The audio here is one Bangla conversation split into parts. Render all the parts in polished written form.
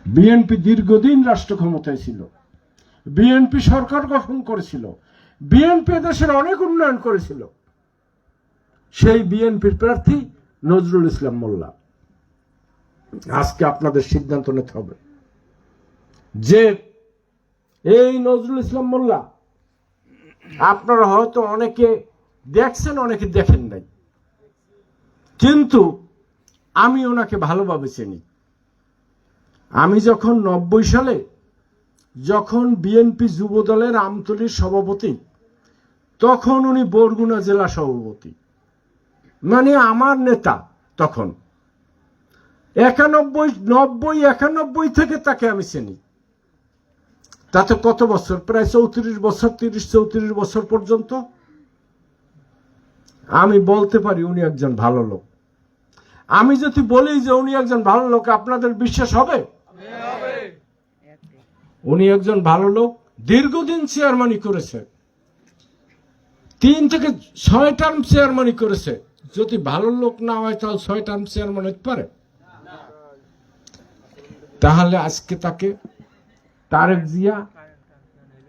বিএনপি দীর্ঘদিন রাষ্ট্র ক্ষমতায় ছিল, বিএনপি সরকার গঠন করেছিল, বিএনপি দেশের অনেক উন্নয়ন করেছিল। সেই বিএনপির প্রার্থী নজরুল ইসলাম মোল্লা। আজকে আপনাদের সিদ্ধান্ত নিতে হবে যে এই নজরুল ইসলাম মোল্লা, আপনারা হয়তো অনেকে দেখছেন, অনেকে দেখেন নাই, কিন্তু আমি ওনাকে ভালোভাবে চিনি। আমি যখন 90 সালে যখন বিএনপি যুব দলের আমতলীর সভাপতি, তখন উনি বরগুনা জেলা সভাপতি, মানে আমার নেতা। তখন 91 থেকে তাকে আমি চিনি। তাতে কত বছর? প্রায় 34 বছর, 34 বছর পর্যন্ত আমি বলতে পারি উনি একজন ভালো লোক। আমি যদি বলি যে উনি একজন ভালো লোক, আপনাদের বিশ্বাস হবে? উনি একজন ভালো লোক, দীর্ঘদিন চেয়ারম্যানই করেছে, 3 থেকে 6 টার্ম চেয়ারম্যানই করেছে। যদি ভালো লোক না হয় তাহলে 6 টার্ম চেয়ারম্যান হতে পারে? তাহলে আজকে তাকে তারেক জিয়া,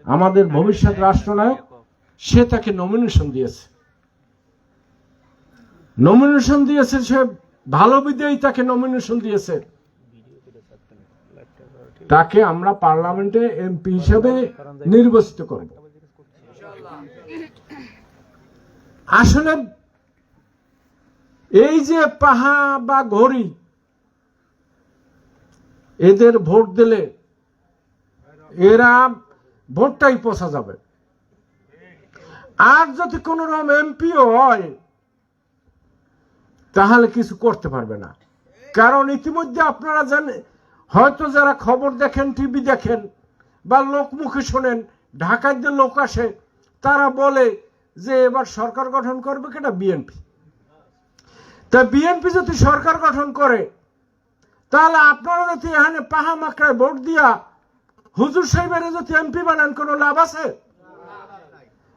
আমাদের ভবিষ্যৎ রাষ্ট্রনায়ক, সে তাকে নমিনেশন দিয়েছে। সে ভালো বিদেই তাকে নমিনেশন দিয়েছে। তাকে আমরা পার্লামেন্টে এমপি হিসেবে নির্বাচিত করব। আসলে এই যে পাহা বা ঘড়ি, এদের ভোট দিলে এরা ভোটটাই পচা যাবে। আর যদি কোন রকম এমপিও হয় তাহলে কিছু করতে পারবে না। কারণ ইতিমধ্যে আপনারা জানেন, হয়তো যারা খবর দেখেন, টিভি দেখেন বা লোকমুখে শোনেন, ঢাকায় যে লোক আসে তারা বলে যে এবার সরকার গঠন করবে কেটা? বিএনপি। তা বিএনপি যদি সরকার গঠন করে, তাহলে আপনারা যদি এখানে পাহা মাকড়ায় ভোট দিয়া হুজুর সাহেবের যদি এমপি বানান, কোনো লাভ আছে?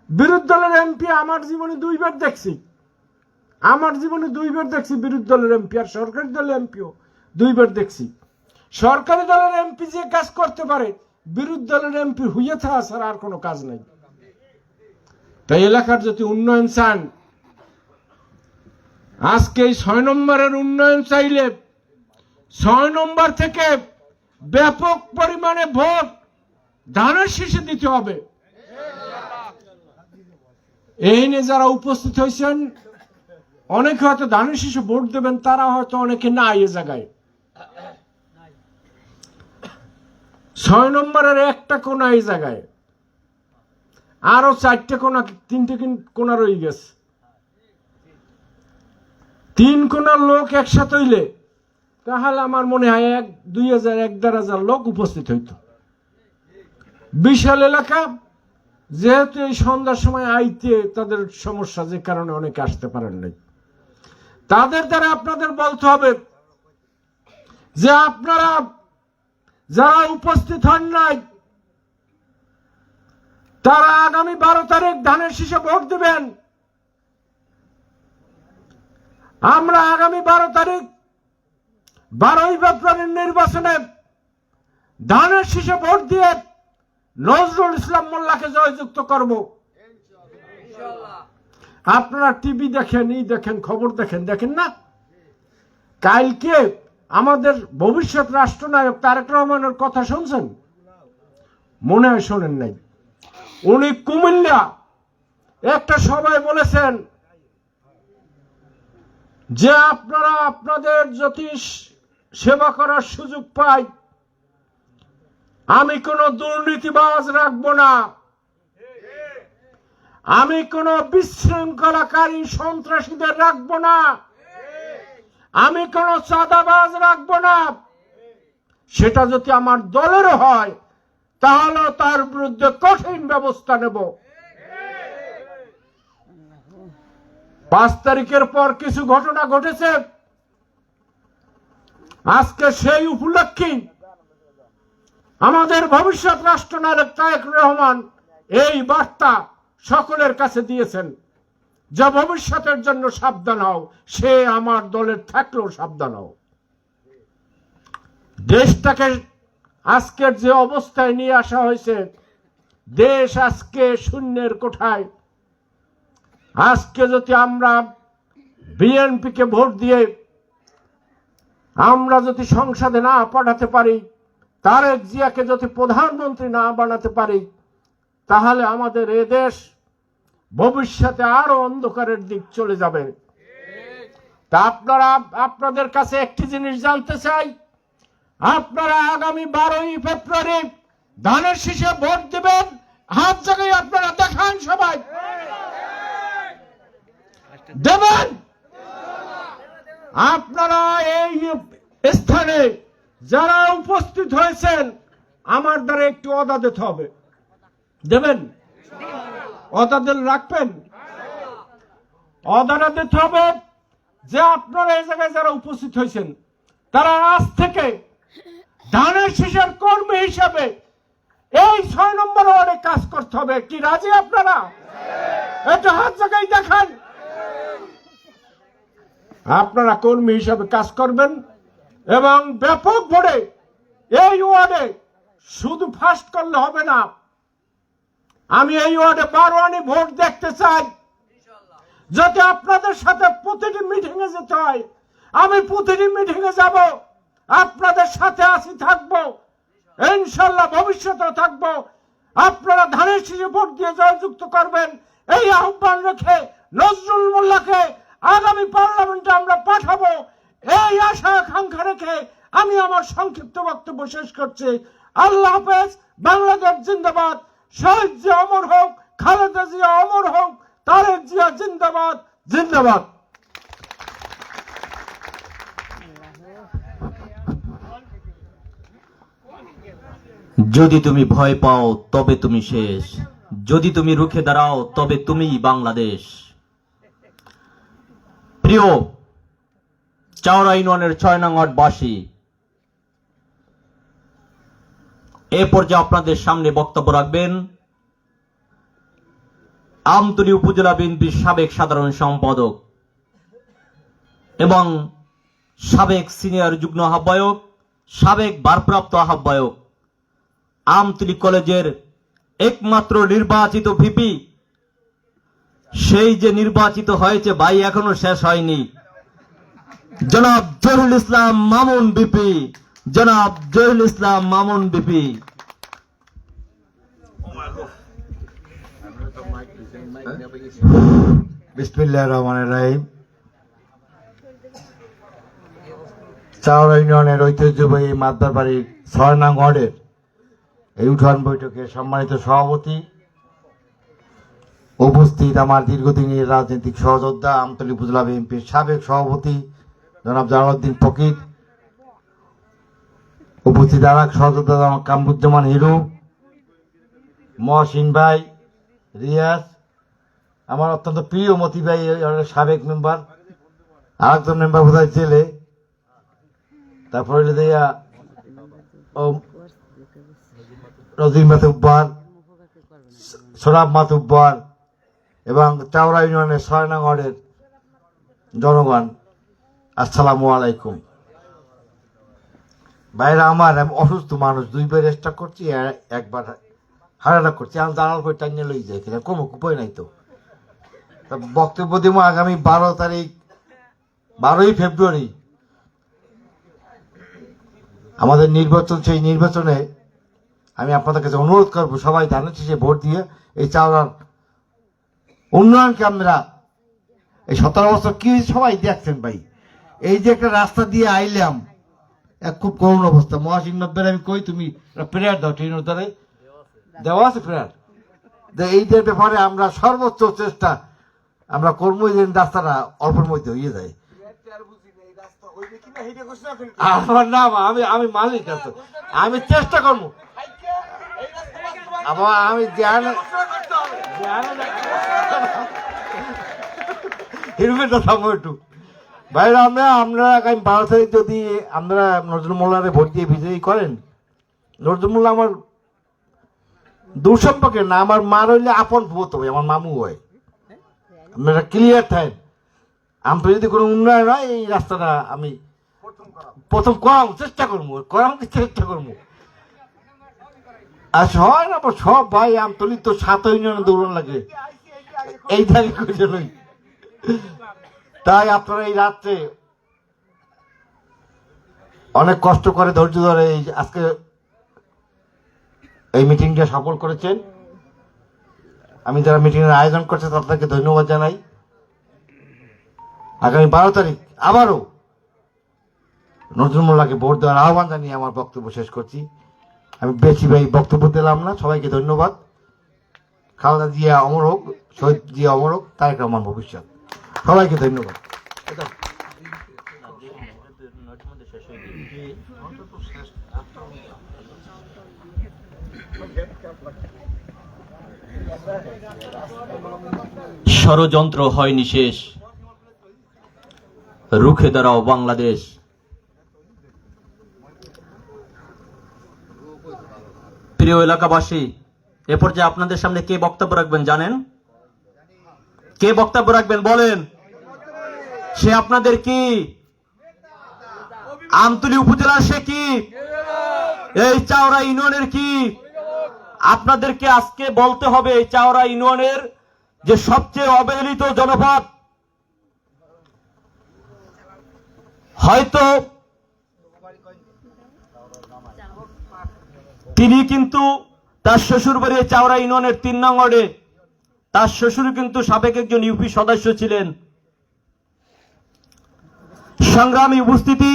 বিরোধী দলের এমপি আমার জীবনে 2 বার দেখছি। বিরোধী দলের এমপি, আর সরকারি দলের এমপিও 2 বার দেখছি। সরকারি দলের এমপি যে কাজ করতে পারে, বিরোধী দলের এমপি হইয়া থাকা ছাড়া আর কোনো কাজ নাই। তাই এলাকার যদি উন্নয়ন চান, আজকে 6 নম্বরের উন্নয়ন চাইলে 6 নম্বর থেকে ব্যাপক পরিমাণে ভোট ধানের শীষে দিতে হবে। এই নিয়ে যারা উপস্থিত হয়েছেন, অনেকে হয়তো ধানের শীষে ভোট দেবেন, তারা হয়তো অনেকে না এই জায়গায়। 6 নম্বরের একটা কোনা এই জায়গায়, আরো 4টে কোনা, 3টে কোনা রয়ে গেছে। 3 কোনার লোক একসাথে হইলে তাহলে আমার মনে হয় 1-2,000-1,500 লোক উপস্থিত হইত। বিশাল এলাকা, যেহেতু এই সন্ধ্যার সময় আইতে তাদের সমস্যা, যে কারণে অনেকে আসতে পারেন নাই। তাদের দ্বারা আপনাদের বলতে হবে যে আপনারা যারা উপস্থিত হন নাই, তারা আগামী 12 তারিখ ধানের শীষে ভোট দেবেন। আমরা আগামী 12 তারিখ 12ই ফেব্রুয়ারির নির্বাচনে ধানের শীষে ভোট দিয়ে নজরুল ইসলাম মোল্লাকে জয়যুক্ত করব। আপনারা টিভি দেখেন, খবর দেখেন না? কালকে আমাদের ভবিষ্যৎ রাষ্ট্রনায়ক তারেক রহমানের কথা শুনছেন? মনে হয় শোনেন নাই। উনি কুমিল্লা একটা সভায় বলেছেন যে আপনারা আপনাদের যদি সেবা করার সুযোগ পাই, আমি কোনো দুর্নীতিবাজ রাখবো না, আমি কোনো বিশৃঙ্খলাকারী সন্ত্রাসীদের রাখবো না, আমি কোনো চাঁদাবাজ রাখবো না। সেটা যদি আমার দলের হয় তাহলে তার বিরুদ্ধে কঠিন ব্যবস্থা নেব। 5 তারিখের পর কিছু ঘটনা ঘটেছে। আজকে সেই উপলক্ষে আমাদের ভবিষ্যৎ রাষ্ট্রনায়ক তারেক রহমান এই বার্তা সকলের কাছে দিয়েছেন যে ভবিষ্যতের জন্য সাবধান হও, সে আমার দলের থাকলেও সাবধান হও। দেশটাকে আজকের যে অবস্থায় নিয়ে আসা হয়েছে, দেশ আজকে শূন্যের কোঠায়। আজকে যদি আমরা বিএনপিকে ভোট দিয়ে আমরা যদি সংসদে না পাঠাতে পারি, তারেক জিয়াকে যদি প্রধানমন্ত্রী না বানাতে পারি, তাহলে আমাদের এ দেশ ভবিষ্যতে আরো অন্ধকারের দিক চলে যাবে। তা আপনাদের কাছে একটি জিনিস জানতে চাই, আপনারা আগামী 12ই ফেব্রুয়ারি ধানের শীষে ভোট দিবেন। হাত জায়গায় আপনারা দেখান, সবাই দেবেন। আপনারা এই স্থানে যারা উপস্থিত হয়েছেন, আমার দ্বারা একটু অদা দিতে হবে, দেবেন? অদা দিল রাখবেন, অদাটা দিতে হবে যে আপনারা এই জায়গায় যারা উপস্থিত হয়েছেন, তারা আজ থেকে ধানের শীষের কর্মী হিসাবে এই 6 নম্বর ওয়ার্ডে কাজ করতে হবে। কি রাজি আপনারা? এটা হাত জায়গায় দেখান। আপনারা কর্মী হিসাবে কাজ করবেন এবং ব্যাপক ভোটে এই ওয়ার্ডে শুধু ফার্স্ট করলে হবে না, আমি এই ওয়ার্ডে 12 ভোট দেখতে চাই। যাতে আপনাদের সাথে প্রতিটি মিটিং এ যেতে হয়, আমি প্রতিটি মিটিং এ যাব, আপনাদের সাথে আছি, থাকবো, ইনশাল্লাহ ভবিষ্যতেও থাকবো। আপনারা ধানের শীষে ভোট দিয়ে জয়যুক্ত করবেন, এই আহ্বান রেখে নজরুল মোল্লাকে আগামী পার্লামেন্টে আমরা পাঠাবো, এই আশা আকাঙ্ক্ষা রেখে আমি আমার সংক্ষিপ্ত বক্তব্য শেষ করছি। আল্লাহ হাফেজ। বাংলাদেশ জিন্দাবাদ। শহীদ জিয়া অমর হোক, খালেদা জিয়া অমর হোক, তারেক জিয়া জিন্দাবাদ, জিন্দাবাদ। যদি তুমি ভয় পাও তবে তুমি শেষ, যদি তুমি রুখে দাঁড়াও তবে তুমিই বাংলাদেশ। প্রিয় চাওড়া ইউনিয়নের 6 নং ওয়ার্ডবাসী, এ পর্যায়ে আপনাদের সামনে বক্তব্য রাখবেন আমতলী উপজেলা বিএনপির সাবেক সাধারণ সম্পাদক এবং সাবেক সিনিয়র যুগ্ম আহ্বায়ক, সাবেক ভারপ্রাপ্ত আহ্বায়ক, আমতলী কলেজের একমাত্র নির্বাচিত ভিপি, সেই যে নির্বাচিত হয়েছে ভাই এখনো শেষ হয়নি, জনাব জহিরুল ইসলাম মামুন ভিপি। জনাব জহিরুল ইসলাম মামুন ভিপি। বিসমিল্লাহির রহমানির রহিম। চাওড়া ইউনিয়নের ঐতিহ্যবাহী মাদ্দার বাড়ির 6 নং ওয়ার্ডের এই উঠান বৈঠকের সম্মানিত সভাপতি, উপস্থিত আমার দীর্ঘদিনের রাজনৈতিক সহযোদ্ধা আমতলী উপজেলা বিএনপির সাবেক সভাপতি জনাব জালালউদ্দিন ফকির, উপস্থিত আর এক সহযোদ্ধা জনাব কামরুজ্জামান হিরু, মহসিন ভাই, রিয়াজ, আমার অত্যন্ত প্রিয় মতি ভাই সাবেক মেম্বার, আর একজন মেম্বার বোধহয় জেলে, তারপরে রজিম মাতুব্বার, সোরাব মাতুব্বার এবং চাওড়া ইউনিয়নের 6 নং ওয়ার্ডের জনগণ, আসসালামু আলাইকুম। ভাইরা আমার, আমি অসুস্থ মানুষ, 2 বার স্ট্রোক করছি, একবার হার্ট অ্যাটাক করছি, আমি জানাল করে টাইনে লই যাই, কিনা কোনো উপায় নাই। তো বক্তব্য দিব আগামী 12ই ফেব্রুয়ারি আমাদের নির্বাচন। সেই নির্বাচনে আমি আপনাদের কাছে অনুরোধ করবো, সবাই ধানের শীষে ভোট দিয়ে এই চাওড়ার উন্নয়নকে আমরা, এই 17 বছর কি সবাই দেখছেন ভাই, এই যে একটা রাস্তা দিয়ে আইলাম, এক খুব করুণ অবস্থা। মহাসিং নব্বের আমি কই, তুমি প্রেয়ার দাও, ট্রেনের দ্বারে দেওয়া আছে প্রেয়ার। এইটার ব্যাপারে আমরা সর্বোচ্চ চেষ্টা আমরা করবো, যে রাস্তাটা অল্পের মধ্যে হয়ে যায়। আমার নাম আমি মালিক আছে, আমি চেষ্টা করবো। আবার আমি একটু ভাইরা, আমরা আগামী 12 তারিখ যদি আমরা নজরুল মোল্লারে ভোট দিয়ে বিজয়ী করেন, নজরুল মোল্লা আমার দূর সম্পর্কে না, আমার মা রইলে আপন ভূত হবে, আমার মামু হয়। আপনারা ক্লিয়ার থাকেন, আমি যদি কোনো উন্নয়ন হয় এই রাস্তাটা আমি প্রথম চেষ্টা করবো। আর হয় না সব ভাই আমতলি তো 7 ইউনিয়নে দৌড়ান লাগে এই তারিখ করে। তাই আপনারা এই রাত্রে অনেক কষ্ট করে ধৈর্য ধরে এই আজকে এই মিটিংটা সফল করেছেন। আমি যারা মিটিং এর আয়োজন করছে তাদেরকে ধন্যবাদ জানাই। আগামী 12 তারিখ আবারও নজরুল মোল্লাকে ভোট দেওয়ার আহ্বান জানিয়ে আমার বক্তব্য শেষ করছি। আমি বেশি ভাই বক্তব্য দিলাম না। সবাইকে ধন্যবাদ। খালেদা জিয়া অমর হোক, শহীদ জিয়া অমর হোক, তারেক রহমান ভবিষ্যৎ। সবাইকে ধন্যবাদ। ষড়যন্ত্র হয়নি শেষ, রুখে দাঁড়াও বাংলাদেশ। প্রিয় এলাকাবাসী, এ পর্যায়ে আপনাদের সামনে কে বক্তব্য রাখবেন জানেন? কে বক্তব্য রাখবেন বলেন? সে আপনাদের কি আমতলী উপজেলার, সে কি এই চাওড়া ইউনিয়নের কি? আপনাদেরকে আজকে বলতে হবে এই চাওড়া ইউনিয়নের যে সবচেয়ে অবহেলিত জনপদ, হয়তো তিনি কিন্তু তার শ্বশুর বাড়ি চাওড়া ইউনিয়নের 3 নং ওয়ার্ডে, তার শ্বশুর কিন্তু সাবেক একজন ইউপি সদস্য ছিলেন। সংগ্রামী উপস্থিতি,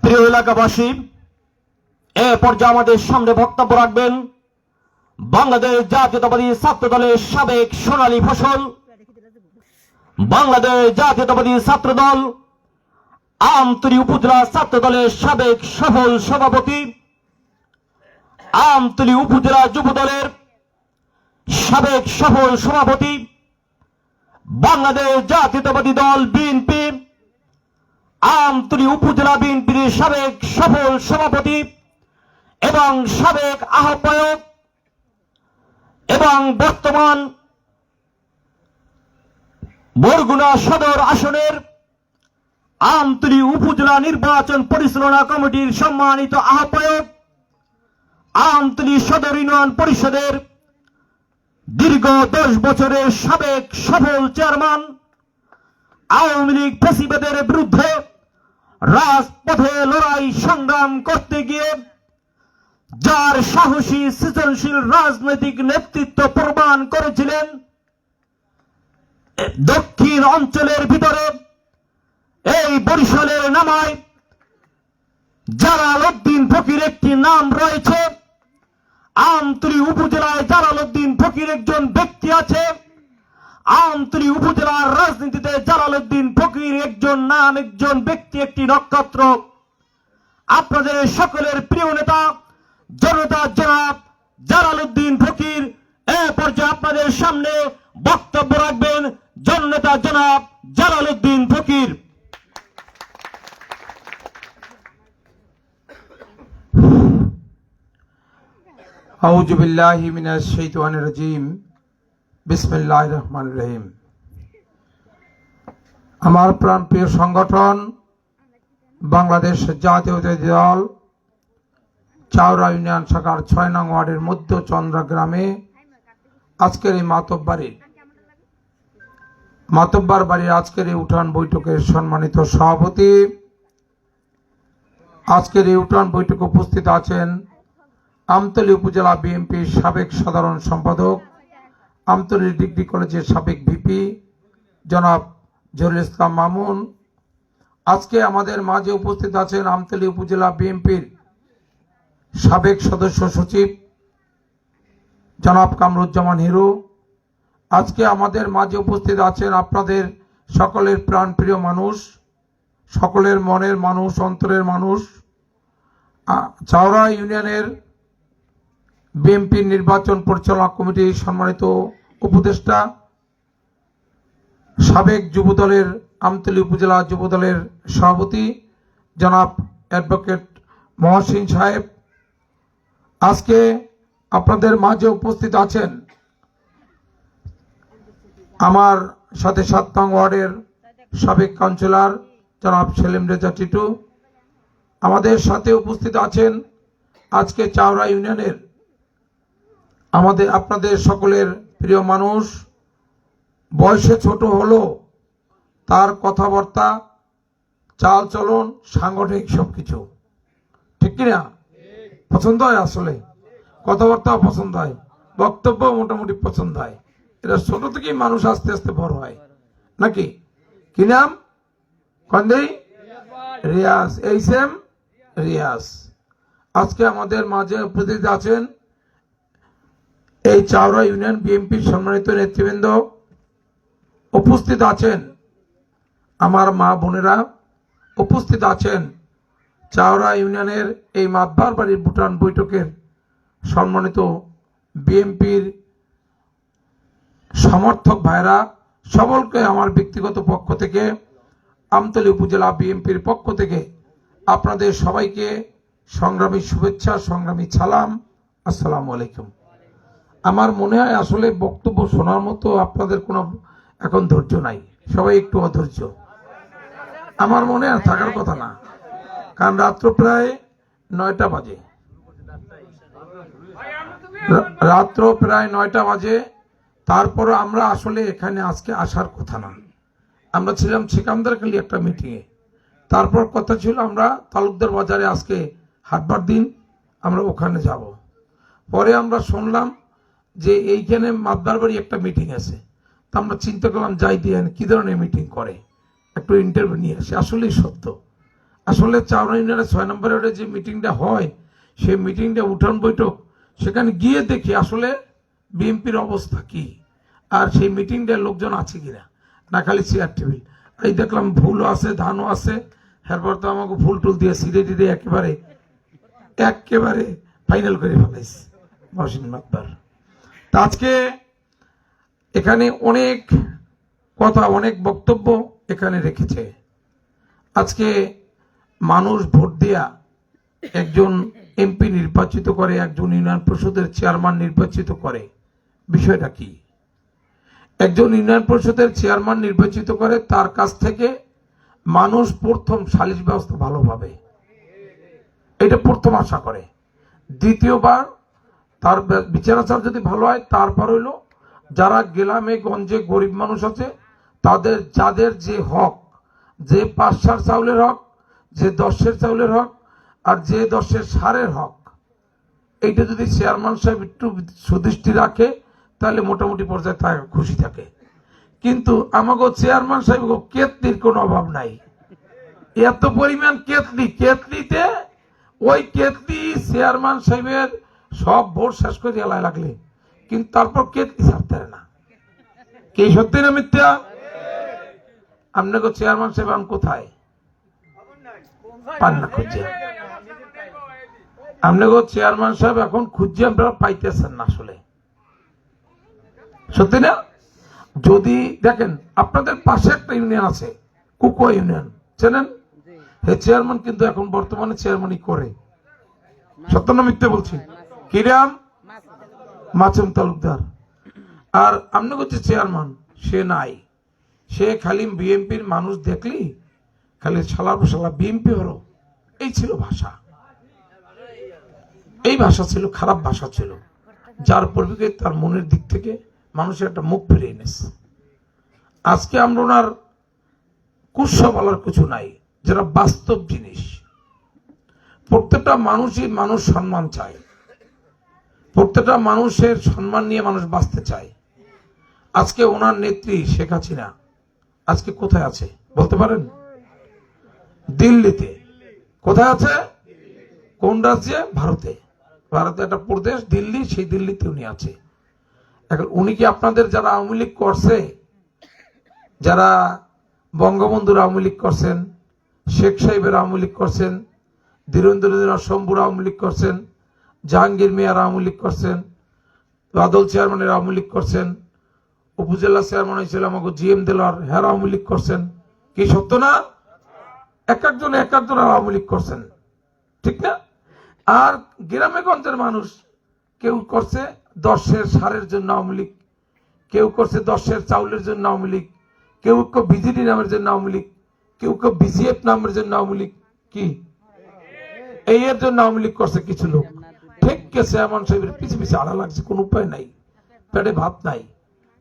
প্রিয় এলাকাবাসী, এ পর্যায়ে আমাদের সামনে বক্তব্য রাখবেন বাংলাদেশ জাতীয়তাবাদী ছাত্র দলের সাবেক সোনালী ফসল, বাংলাদেশ জাতীয়তাবাদী ছাত্র দল আমতলী উপজেলা ছাত্র দলের সাবেক সফল সভাপতি, আমতলী উপজেলা যুব দলের সাবেক সফল সভাপতি, বাংলাদেশ জাতীয়তাবাদী দল বিএনপি আমতলী উপজেলা বিএনপির সাবেক সফল সভাপতি এবং সাবেক আহ্বায়ক এবং বর্তমান বরগুনা সদর আসনের আমতলী উপজেলা নির্বাচন পরিচালনা কমিটির সম্মানিত আহ্বায়ক, আমতলী সদর ইউনিয়ন পরিষদের দীর্ঘ 10 বছরের সাবেক সফল চেয়ারম্যান, আওয়ামী লীগ ফ্যাসিবাদের বিরুদ্ধে রাজপথে লড়াই সংগ্রাম করতে গিয়ে যার সাহসী সৃজনশীল রাজনৈতিক নেতৃত্ব প্রমাণ করেছিলেন, দক্ষিণ অঞ্চলের ভিতরে এই বরিশালের নামায় জালাল উদ্দিন ফকির একটি নাম রয়েছে। আমতলী উপজেলায় জালাল উদ্দিন ফকির একজন ব্যক্তি আছে। আমতলী উপজেলার রাজনীতিতে জালাল উদ্দিন ফকির একজন নাম, একজন ব্যক্তি, একটি নক্ষত্র। আপনাদের সকলের প্রিয় নেতা জনতা জনাব জালাল উদ্দিন ফকির এ পর্যায়ে আপনাদের সামনে বক্তব্য রাখবেন জননেতা জনাব জালাল উদ্দিন ফকির। আউযু বিল্লাহি মিনাশ শাইতানির রাজিম। বিসমিল্লাহির রহমানির রহিম। আমার প্রাণপ্রিয় সংগঠন বাংলাদেশ জাতীয়তাবাদী দল চাওড়া ইউনিয়ন শাখার 6 নং ওয়ার্ডের মধ্য চন্দ্রা গ্রামে আজকের এই মাতব্বার বাড়ির আজকের এই উঠান বৈঠকের সম্মানিত সভাপতি, আজকের এই উঠান বৈঠকে উপস্থিত আছেন আমতলী উপজেলা বিএনপির সাবেক সাধারণ সম্পাদক, আমতলী ডিগ্রি কলেজের সাবেক ভিপি জনাব জহুরুল ইসলাম মামুন। আজকে আমাদের মাঝে উপস্থিত আছেন আমতলী উপজেলা বিএনপির সাবেক সদস্য সচিব জনাব কামরুজ্জামান হিরু। আজকে আমাদের মাঝে উপস্থিত আছেন আপনাদের সকলের প্রাণপ্রিয় মানুষ, সকলের মনের মানুষ, অন্তরের মানুষ, চাওড়া ইউনিয়নের বিএনপির নির্বাচন পরিচালনা কমিটির সম্মানিত উপদেষ্টা, সাবেক যুবদলের আমতলী উপজেলা যুবদলের সভাপতি জনাব অ্যাডভোকেট মহসিন সাহেব। আজকে আপনাদের মাঝে উপস্থিত আছেন আমার সাথে 7 নং ওয়ার্ডের সাবেক কাউন্সিলর জনাব সেলিম রেজা টিটু, আমাদের সাথে উপস্থিত আছেন আজকে চাওড়া ইউনিয়নের আপনাদের সকলের প্রিয় মানুষ, বয়সে ছোট হলো তার কথাবার্তা, চাল চলন, সাংগঠনিক সবকিছু ঠিক কিনা পছন্দ হয়, আসলে কথাবার্তাও পছন্দ হয়, বক্তব্য মোটামুটি পছন্দ হয়। এটা ছোট থেকেই মানুষ আস্তে আস্তে বড় হয় নাকি? কি নাম কন্দেই? রিয়াজ, এই সেম রিয়াজ। আজকে আমাদের মাঝে উপস্থিত আছেন এই চাওড়া ইউনিয়ন বিএনপির সম্মানিত নেতৃবৃন্দ, উপস্থিত আছেন আমার মা বোনেরা, উপস্থিত আছেন চাওড়া ইউনিয়নের এই মাতবার বাড়ির ভুটান বৈঠকের সম্মানিত বিএনপির সমর্থক ভাইরা। সকলকে আমার ব্যক্তিগত পক্ষ থেকে, আমতলী উপজেলা বিএনপির পক্ষ থেকে আপনাদের সবাইকে সংগ্রামী শুভেচ্ছা, সংগ্রামী সালাম, আসসালামু আলাইকুম। আমার মনে হয় আসলে বক্তব্য শোনার মতো আপনাদের কোনো এখন ধৈর্য নাই, সবাই একটু অধৈর্য। আমার মনে আর থাকার কথা না, কারণ রাত্র প্রায় 9টা বাজে, রাত্র প্রায় 9টা বাজে। তারপরে আমরা আসলে এখানে আজকে আসার কথা না, আমরা ছিলাম সেকান্দারখালী একটা মিটিংয়ে। তারপর কথা ছিল আমরা তালুকদার বাজারে আজকে হাটবার দিন, আমরা ওখানে যাব। পরে আমরা শুনলাম যে এইখানে মাতবার বাড়ি একটা মিটিং আছে, তা আমরা চিন্তা করলাম যাই দিয়ে কি ধরনের মিটিং করে, একটু ইন্টারভিউ নিয়ে আসে। আসলেই সত্য, আসলে চাওড়া ইউনিয়নের 6 নম্বর ওয়ার্ডে যে মিটিংটা হয়, সেই মিটিংটা উঠান বৈঠক, সেখানে গিয়ে দেখি আসলে বিএনপির অবস্থা কি, আর সেই মিটিংটার লোকজন আছে কিনা, না খালি চেয়ার টেবিল। এই দেখলাম ভুলও আছে, ধানও আছে, এরপর তো আমাকে ফুল টুল দিয়ে সিঁড়ে টিড়ে একেবারে ফাইনাল করে ফেলাইছে মহসিন মাতবার। তা আজকে এখানে অনেক কথা, অনেক বক্তব্য এখানে রেখেছে। আজকে মানুষ ভোট দিয়া একজন এমপি নির্বাচিত করে, একজন ইউনিয়ন পরিষদের চেয়ারম্যান নির্বাচিত করে। বিষয়টা কি? একজন ইউনিয়ন পরিষদের চেয়ারম্যান নির্বাচিত করে, তার কাছ থেকে মানুষ প্রথম সালিশ ব্যবস্থা ভালোভাবে, এটা প্রথম আশা করে। দ্বিতীয়বার তার বিচারাচার যদি ভালো হয়, তারপর হইলো যারা গ্রামে গঞ্জে গরিব মানুষ আছে তাদের, যাদের যে হক, যে 5 সার চাউলের হক, যে 10 চাউলের হক, আর যে 10 সারের হক, এইটা যদি চেয়ারম্যান সাহেব একটু সুদৃষ্টি রাখে তাহলে মোটামুটি পর্যায়ে খুশি থাকে। কিন্তু আমাকে চেয়ারম্যান সাহেব কেতলির কোনো অভাব নাই, এত পরিমাণ কেতলিতে ওই কেতলি চেয়ারম্যান সাহেবের সব ভোট শেষ করে এলায় লাগলে, কিন্তু তারপর কেতলি ছাড়তে পারে না। কে সত্যি না মিথ্যা? আপনাকে চেয়ারম্যান সাহেব আমি কোথায় পান না খুঁজছে, আপনাকে চেয়ারম্যান সাহেব এখন খুঁজছে, আপনারা পাইতেছেন না আসলে, সত্যি না? যদি দেখেন আপনাদের পাশে একটা ইউনিয়ন আছে, কুকুয়া ইউনিয়ন, চেনেন? হে চেয়ারম্যান কিন্তু এখন বর্তমানে চেয়ারম্যানই করে। সত্য না মিথ্যে বলছি? কিরাম মাসুম তালুকদার। আর আপনি হচ্ছে চেয়ারম্যান, সে নাই, সে খালি বিএনপির মানুষ দেখলি খালি শালা বিএনপি হলো, এই ছিল ভাষা, এই ভাষা ছিল, খারাপ ভাষা ছিল, যার পরিপ্রেক্ষিতে তার মনের দিক থেকে মানুষের একটা মুখ ফিরিয়ে এনেছে। আজকে আমরা ওনার কুৎসা বলার কিছু নাই, যেটা বাস্তব জিনিস। প্রত্যেকটা মানুষই মানুষ সম্মান চায়, প্রত্যেকটা মানুষের সম্মান নিয়ে মানুষ বাঁচতে চায়। আজকে ওনার নেত্রী শেখ হাসিনা আজকে কোথায় আছে বলতে পারেন? দিল্লিতে। কোথায় আছে? কোন রাজ্যে? ভারতে। ভারতে একটা প্রদেশ দিল্লি, সেই দিল্লিতে উনি আছে। এখন উনি কি আপনাদের যারা আওয়ামী লীগ করছে, যারা বঙ্গবন্ধুর আওয়ামী লীগ করছেন, শেখ সাহেবের আওয়ামী লীগ করছেন, ধীরেন্দ্র শম্ভুর আওয়ামী লীগ করছেন, জাহাঙ্গীর মিয়ার আওয়ামী লীগ করছেন, বাদল চেয়ারম্যানের আওয়ামী লীগ করছেন, উপজেলা চেয়ারম্যান হয়েছিল আমাকে জিএম দেলার, হ্যাঁ আওয়ামী লীগ করছেন, কি সত্য না? এক একজন আওয়ামী লীগ করছেন, ঠিক না? আর গ্রামে গঞ্জের মানুষ কেউ করছে 10 সারের জন্য আওয়ামী লীগ, কেউ করছে 10-এর চাউলের জন্য আওয়ামী লীগ, কেউ কেউ বিজেডি নামের জন্য আওয়ামী লীগ, কেউ কেউ বিজিএফ নামের জন্য আওয়ামী লীগ, কি এই এর জন্য আওয়ামী লীগ করছে কিছু লোক। ঠিক গেছে এমন সাহেবের পিছে পিছে আড়া লাগছে, কোনো উপায় নাই, পেটে ভাত নাই।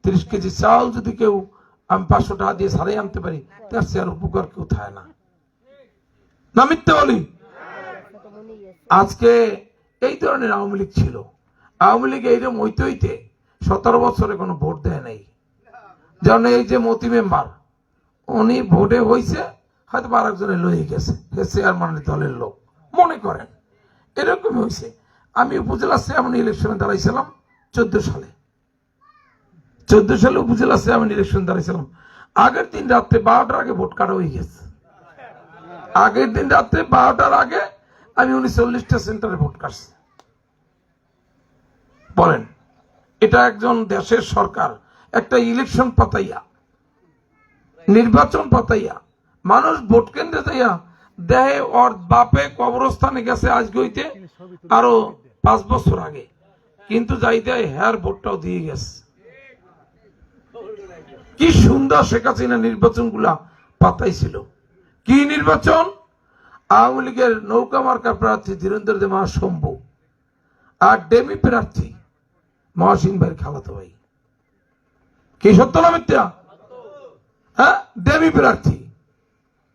30 কেজি চাউল যদি কেউ আমি 500 টাকা দিয়ে সারাই আনতে পারি, তার সে আর উপকার কেউ থাকে না। না মিথ্যে বলি? আজকে এই ধরনের আওয়ামী লীগ ছিল। আওয়ামী লীগ এইরকম হইতে হইতে 17 বছরে কোনো ভোট দেয় নাই। যেমন এই যে মতি মেম্বার, উনি ভোটে হয়েছে, হয়তো আরেকজনে লয়ে গেছে, চেয়ারম্যানের দলের লোক মনে করেন, এরকম হয়েছে। আমি উপজেলা চেয়ারম্যান ইলেকশনে দাঁড়াইছিলাম 14 সালে। 14 সালে উপজেলা চেয়ারম্যান ইলেকশন দাঁড়াইছিলাম। আগের দিন রাত্রে 12টার আগে ভোট কাটা হয়ে গেছে। আগের দিন রাত্রে 12টার আগে আমি 39টা সেন্টারে ভোট কাটছি। বলেন, এটা একজন দেশের সরকার একটা ইলেকশন পাতাইয়া, নির্বাচন পাতাইয়া, মানুষ ভোট কেন্দ্রে যাইয়া দেহে ওর বাপে কবরস্থানে গেছে আজকে হইতে আরো 5 বছর আগে, কিন্তু যাইতে হ্যার ভোটটাও দিয়ে গেছে। কি সুন্দর শেখ হাসিনা নির্বাচন গুলা পাতাইছিল। কি নির্বাচন? আওয়ামী লীগের নৌকা মার্কা প্রার্থী ধীরেন্দ্র দে মহাশম্ভু আর ডেমি প্রার্থী মহাসিং ভাইয়ের খালাতো ভাই। কি সত্য না মিথ্যা? হ্যাঁ, ডেমি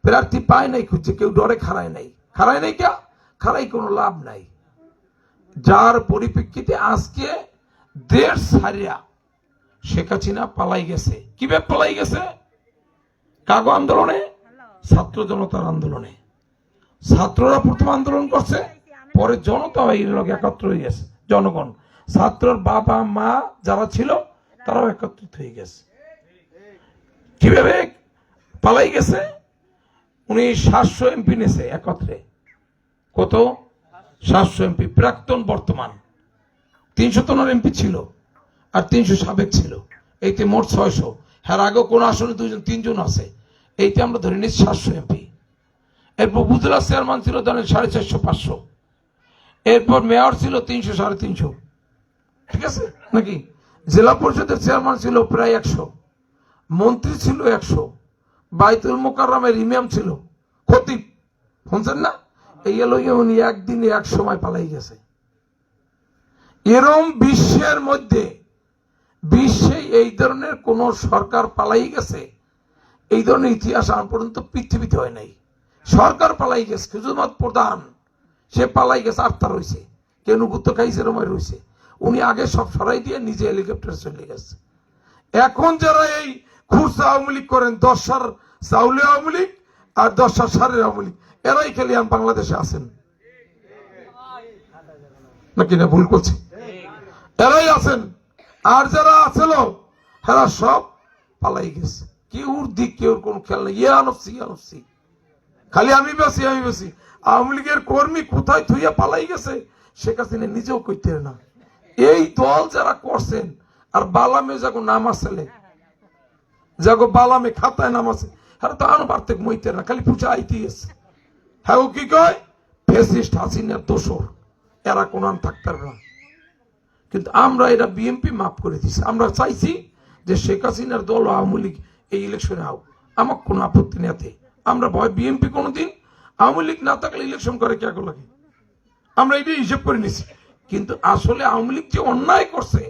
প্রার্থী পায় নাই, খুঁজছে, কেউ ডরে খাড়ায় নাই। খাড়ায় নাই কে? খাড়াই কোনো লাভ নাই। যার পরিপ্রেক্ষিতে আজকে দেশ ছাড়িয়া শেখ হাসিনা পালাই গেছে। কিভাবে পালাই গেছে? কাগো আন্দোলনে, ছাত্র জনতার আন্দোলনে। ছাত্ররা প্রথম আন্দোলন করছে, পরে জনতা এই লোক একত্র হয়ে গেছে। জনগণ, ছাত্রর বাবা মা যারা ছিল তারাও একত্রিত হয়ে গেছে। কিভাবে পালাই গেছে? উনি 700 এমপি নেছে একত্রে। কত? 700 এমপি। প্রাক্তন বর্তমান 313 এমপি ছিল, আর 300 সাবেক ছিল। এইতে মোট 600। হ্যাঁ, আগেও কোন আসনে 2-3 আছে। এইতে আমরা ধরে নিচ্ছি 700 এমপি। এরপর উপজেলা চেয়ারম্যান ছিল ধরেন 450-500। এরপর মেয়র ছিল 300-350, ঠিক আছে নাকি? জেলা পরিষদের চেয়ারম্যান ছিল প্রায় 100, মন্ত্রী ছিল 100, বাইতুল মোকাররমের ইমাম ছিল, খতিব, শুনছেন না? এই লইয়া উনি একদিনে এক সময় পালাই গেছে। এরম বিশ্বের মধ্যে, বিশ্বে এই ধরনের কোন সরকার পালাই গেছে, এই ধরনের ইতিহাস আজ পর্যন্ত পৃথিবীতে হয় নাই। সরকার পালাই গেছে, শুধুমাত্র প্রধান সে পালাই গেছে, আর তার রয়েছে কেন গুত্ত খাইছে রমায় রয়েছে। উনি আগে সব সরাই দিয়ে নিজে হেলিকপ্টার চলে গেছে। এখন যারা এই খুরসা আওয়ামী লীগ করেন, 10 সার চাউলে আওয়ামী লীগ আর 10 সারের আওয়ামী লীগ, এরাই খালি বাংলাদেশে আছেন নাকি? না ভুল করছি? এরাই আছেন। আর যারা আছিল এরা সব পালাই গেছে। কেউর দিক কেউর কোন খেয়াল নেই। ইয়ানফসি খালি আমি বেশি। আওয়ামী লীগের কর্মী কোথায় থুইয়া পালাই গেছে শেখ হাসিনা নিজেও কইতে না। এই দল যারা করছেন, আর বালামে যাগো নাম আসলে, যাগো বালামে খাতায় নাম আছে, হ্যাঁ তো আনো পারতে মইতে না, খালি পুজো আইতে গেছে। হ্যাঁ, ও কি কয়? ফ্যাসিস্ট হাসিনার দোসর, এরা কোন থাকতে পারবে না। কিন্তু আমরা এটা বিএনপি মাফ করে দিছি। আমরা চাইছি যে শেখ হাসিনার দল আওয়ামী লীগ এই ইলেকশনে হোক, আমার কোন আপত্তি নেই। আমরা ভয় বিএনপি কোনোদিন আওয়ামী লীগ না থাকলে ইলেকশন করে কে লাগে, আমরা এটা হিসেব করে নিছি। কিন্তু আসলে আওয়ামী লীগ যে অন্যায় করছে,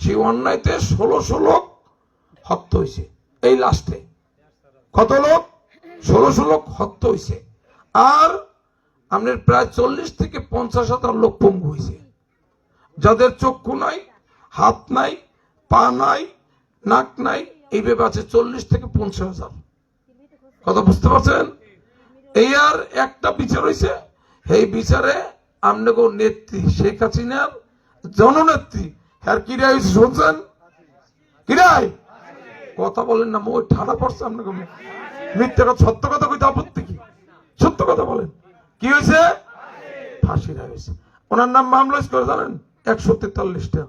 সেই অন্যায়তে 1600 লোক হত্যা হয়েছে। এই লাস্টে কত লোক? 1600 লোক হত্যা হয়েছে। আর আমাদের প্রায় 40 থেকে 50,000 লোক পঙ্গু হয়েছে, যাদের চক্ষু নাই, হাত নাই, পা নাই, নাক নাই, এইভাবে আছে 40 থেকে 50,000। কথা বুঝতে পারছেন? এই আর একটা বিচার হয়েছে। এই বিচারে আমনগো নেত্রী শেখ হাসিনার জননেত্রী হ্যাঁ কিরাই হয়েছে, শুনছেন? কিরাই কথা বলেন না, মই ঠাড়া পড়ছে আপনাকে। মিথ্যা কথা, সত্য কথা কইতে আপত্তি কি? সত্য কথা বলেন। কি হয়েছে? ফাঁসি হয়েছে। ওনার নাম মামলা করে জানেন 143টা,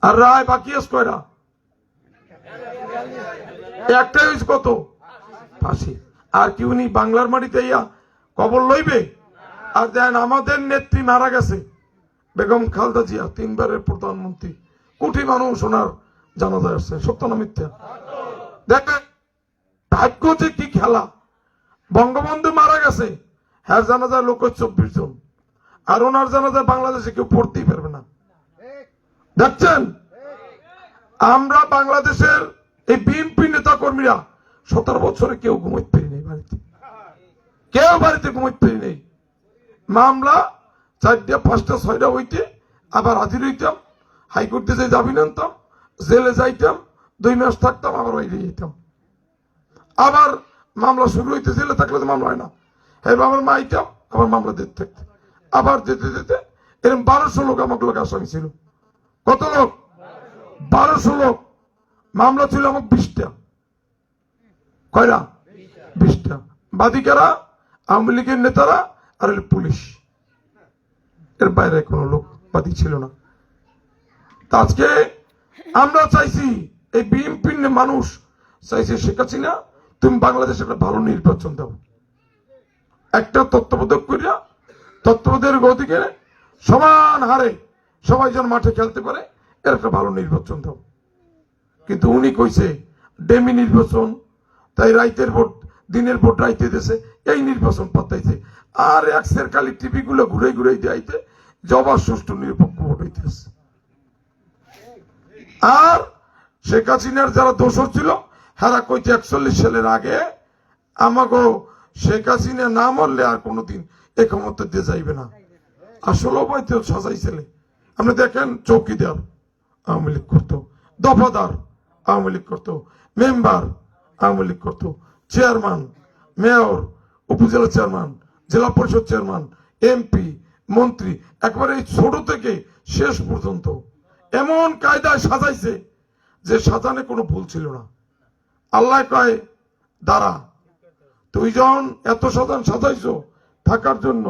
আর রায় বাকি আছে কয়টা? একটাই হয়েছে। কত? ফাঁসি। আর কি উনি বাংলার মাটিতে ইয়া কবর লইবে? আর দেন আমাদের নেত্রী মারা গেছে, বেগম খালেদা জিয়া, 3বারের প্রধানমন্ত্রী, কোটি মানুষ ওনার জানাজা আসছে, সত্য না মিথ্যা? দেখেন ভাগ্য যে কি খেলা। বঙ্গবন্ধু মারা গেছে, হ্যাঁ জানাজার লোক 24 জন, আর ওনার জানাজায় বাংলাদেশে কেউ পড়তেই পারবে না। দেখছেন, আমরা বাংলাদেশের এই বিএনপি নেতা কর্মীরা 17 বছরে কেউ ঘুমাইতে পারি নেই বাড়িতে, কেউ বাড়িতে ঘুমাইতে পারি নেই। মামলা 4টা 5টা 6টা হইতে আবার হাজির হইতাম, হাইকোর্টে যে জামিন আনতাম, জেলে যাইতাম, 2 মাস থাকতাম, আবার বাইরে যেতাম। আবার মামলা শুরু হইতে, জেলে থাকলে তো মামলা হয় না, হ্যাঁ আবার মাইতাম, আবার মামলা দিতে থাকতে, আবার যেতে যেতে এরকম 1200 লোক আমার লোক আসামি ছিল। কত লোক? 1200 লোক। মামলা ছিল আমার 20টা। কয়টা? 20টা। বাদিকারা, আওয়ামী লীগের নেতারা, আর পুলিশ, এর বাইরে কোনো লোক বাদী ছিল না। আজকে আমরা চাইছি, এই বিএনপির মানুষ চাইছে, শেখ হাসিনা তুমি বাংলাদেশে একটা ভালো নির্বাচন দাও, একটা তত্ত্বাবধায়ক করিয়া তত্ত্বাবধায়ক গতিকে সমান হারে সবাই যেন মাঠে খেলতে পারে, এর একটা ভালো নির্বাচন দাও। কিন্তু উনি কইছে ডেমি নির্বাচন, তাই রাইতের ভোট দিনের ভোট রাইতে দেশে, এই নির্বাচন পাতাইছে। আর এক্সের খালি টিভি গুলো ঘুরে ঘুরে দিতে জবা সুষ্ঠু নিরপেক্ষ ভোট হইতেছে। আর শেখ হাসিনার যারা দোষর ছিল, হারা কইতে 41 সালের আগে আমাকে শেখ হাসিনা না মরলে আর কোনোদিন এ ক্ষমতা দিয়ে যাইবে না। আসলে হয়তো সাজাইছিলে। আপনি দেখেন, চৌকিদার আওয়ামী লীগ করতো, দফাদার আওয়ামী লীগ করতো, মেম্বার আওয়ামী লীগ করতো, চেয়ারম্যান, মেয়র, উপজেলা চেয়ারম্যান, জেলা পরিষদ চেয়ারম্যান, এমপি, মন্ত্রী, একবারে ছোট থেকে শেষ পর্যন্ত এমন কায়দায় সাজাইছে যে সাজানে কোনো ভুল ছিল না। আল্লাহ কয়, দাঁড়া, তুই যখন এত সাজাইছো থাকার জন্য,